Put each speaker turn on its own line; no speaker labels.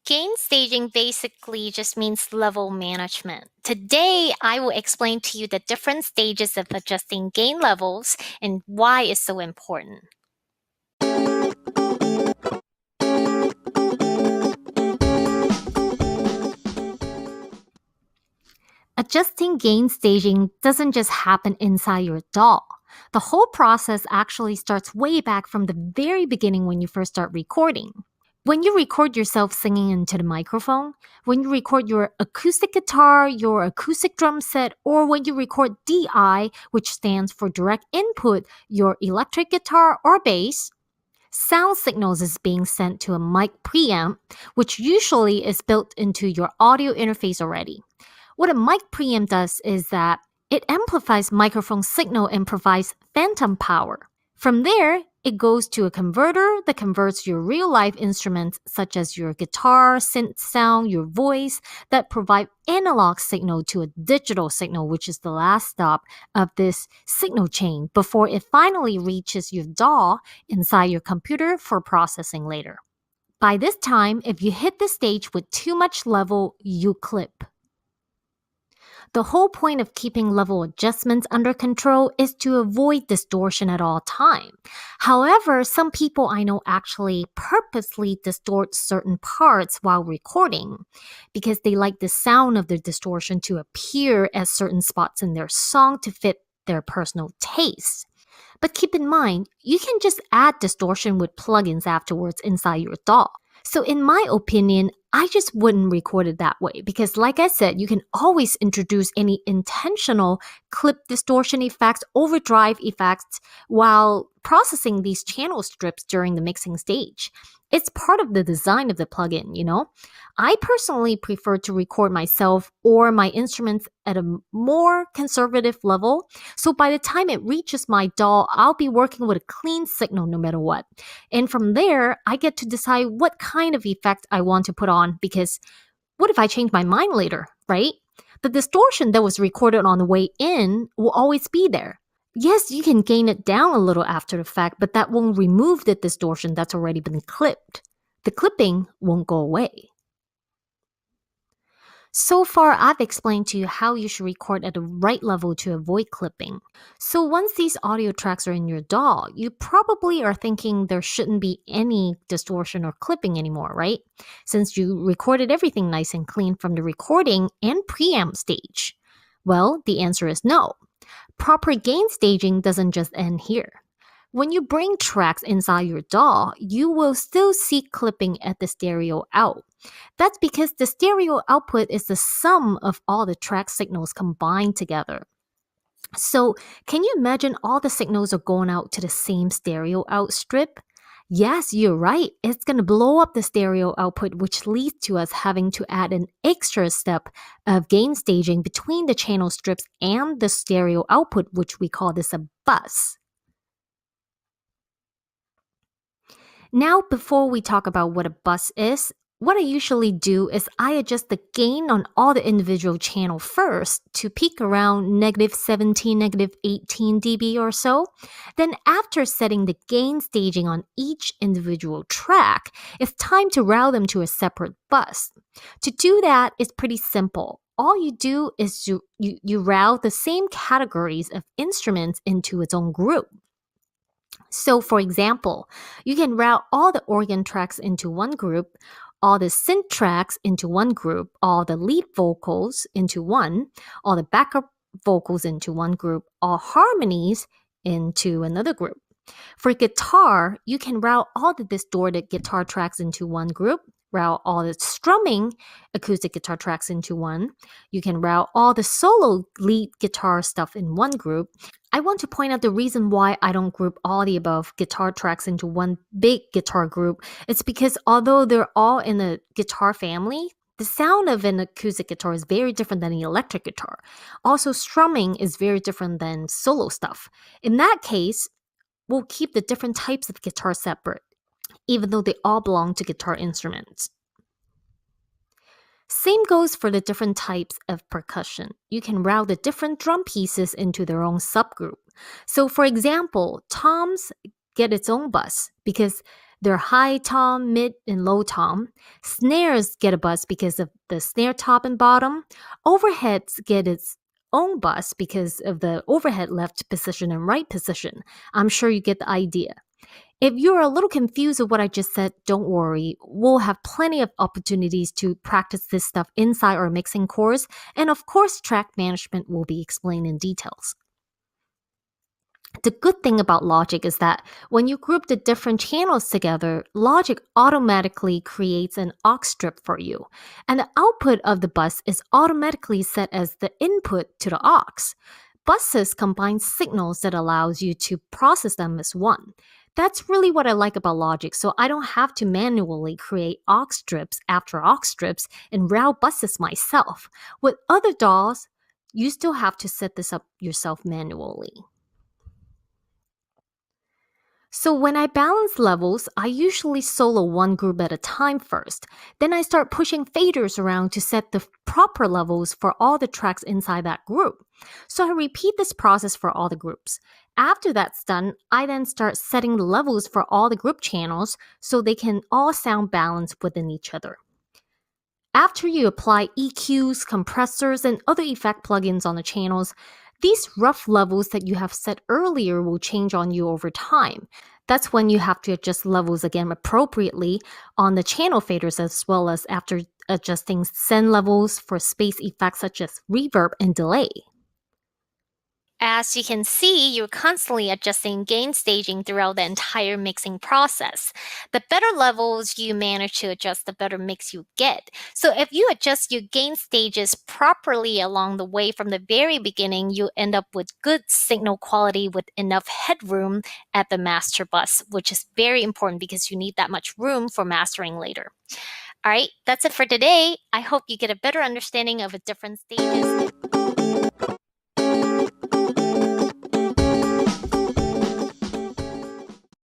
Gain staging basically just means level management. Today, I will explain to you the different stages of adjusting gain levels and why it's so important. Adjusting gain staging doesn't just happen inside your DAW. The whole process actually starts way back from the very beginning when you first start recording. When you record yourself singing into the microphone, when you record your acoustic guitar, your acoustic drum set, or when you record DI, which stands for direct input, your electric guitar or bass, sound signals is being sent to a mic preamp, which usually is built into your audio interface already. What a mic preamp does is that it amplifies microphone signal and provides phantom power. From there, it goes to a converter that converts your real life instruments such as your guitar, synth sound, your voice that provide analog signal to a digital signal, which is the last stop of this signal chain before it finally reaches your DAW inside your computer for processing later. By this time, if you hit the stage with too much level, you clip. The whole point of keeping level adjustments under control is to avoid distortion at all time. However, some people I know actually purposely distort certain parts while recording because they like the sound of the distortion to appear at certain spots in their song to fit their personal taste. But keep in mind, you can just add distortion with plugins afterwards inside your DAW. So in my opinion, I just wouldn't record it that way because like I said, you can always introduce any intentional clip distortion effects, overdrive effects while processing these channel strips during the mixing stage. It's part of the design of the plugin, you know? I personally prefer to record myself or my instruments at a more conservative level. So by the time it reaches my DAW, I'll be working with a clean signal no matter what. And from there, I get to decide what kind of effect I want to put on because what if I change my mind later, right? The distortion that was recorded on the way in will always be there. Yes, you can gain it down a little after the fact, but that won't remove the distortion that's already been clipped. The clipping won't go away. So far, I've explained to you how you should record at the right level to avoid clipping. So once these audio tracks are in your DAW, you probably are thinking there shouldn't be any distortion or clipping anymore, right? Since you recorded everything nice and clean from the recording and preamp stage. Well, the answer is no. Proper gain staging doesn't just end here. When you bring tracks inside your DAW, you will still see clipping at the stereo out. That's because the stereo output is the sum of all the track signals combined together. So, can you imagine all the signals are going out to the same stereo out strip? Yes, you're right. It's going to blow up the stereo output, which leads to us having to add an extra step of gain staging between the channel strips and the stereo output, which we call this a bus. Now, before we talk about what a bus is, what I usually do is I adjust the gain on all the individual channel first to peak around negative 17, negative 18 dB or so. Then after setting the gain staging on each individual track, it's time to route them to a separate bus. To do that is pretty simple. All you do is you route the same categories of instruments into its own group. So, for example, you can route all the organ tracks into one group, all the synth tracks into one group, all the lead vocals into one, all the backup vocals into one group, all harmonies into another group. For guitar, you can route all the distorted guitar tracks into one group, route all the strumming acoustic guitar tracks into one. You can route all the solo lead guitar stuff in one group. I want to point out the reason why I don't group all the above guitar tracks into one big guitar group. It's because although they're all in the guitar family, the sound of an acoustic guitar is very different than the electric guitar. Also, strumming is very different than solo stuff. In that case, we'll keep the different types of guitar separate, even though they all belong to guitar instruments. Same goes for the different types of percussion. You can route the different drum pieces into their own subgroup. So for example, toms get its own bus because They're high tom, mid, and low tom. Snares get a buzz because of the snare top and bottom. Overheads get its own buzz because of the overhead left position and right position. I'm sure you get the idea. If you're a little confused with what I just said, don't worry. We'll have plenty of opportunities to practice this stuff inside our mixing course, and of course, track management will be explained in details. The good thing about Logic is that when you group the different channels together, Logic automatically creates an aux strip for you, and the output of the bus is automatically set as the input to the aux. Buses combine signals that allows you to process them as one. That's really what I like about Logic, so I don't have to manually create aux strips after aux strips and route buses myself. With other DAWs, you still have to set this up yourself manually. So when I balance levels, I usually solo one group at a time first. Then I start pushing faders around to set the proper levels for all the tracks inside that group. So I repeat this process for all the groups. After that's done, I then start setting the levels for all the group channels so they can all sound balanced within each other. After you apply EQs, compressors, and other effect plugins on the channels, these rough levels that you have set earlier will change on you over time. That's when you have to adjust levels again appropriately on the channel faders as well as after adjusting send levels for space effects such as reverb and delay. As you can see, you're constantly adjusting gain staging throughout the entire mixing process. The better levels you manage to adjust, the better mix you get. So if you adjust your gain stages properly along the way from the very beginning, you end up with good signal quality with enough headroom at the master bus, which is very important because you need that much room for mastering later. All right, that's it for today. I hope you get a better understanding of the different stages.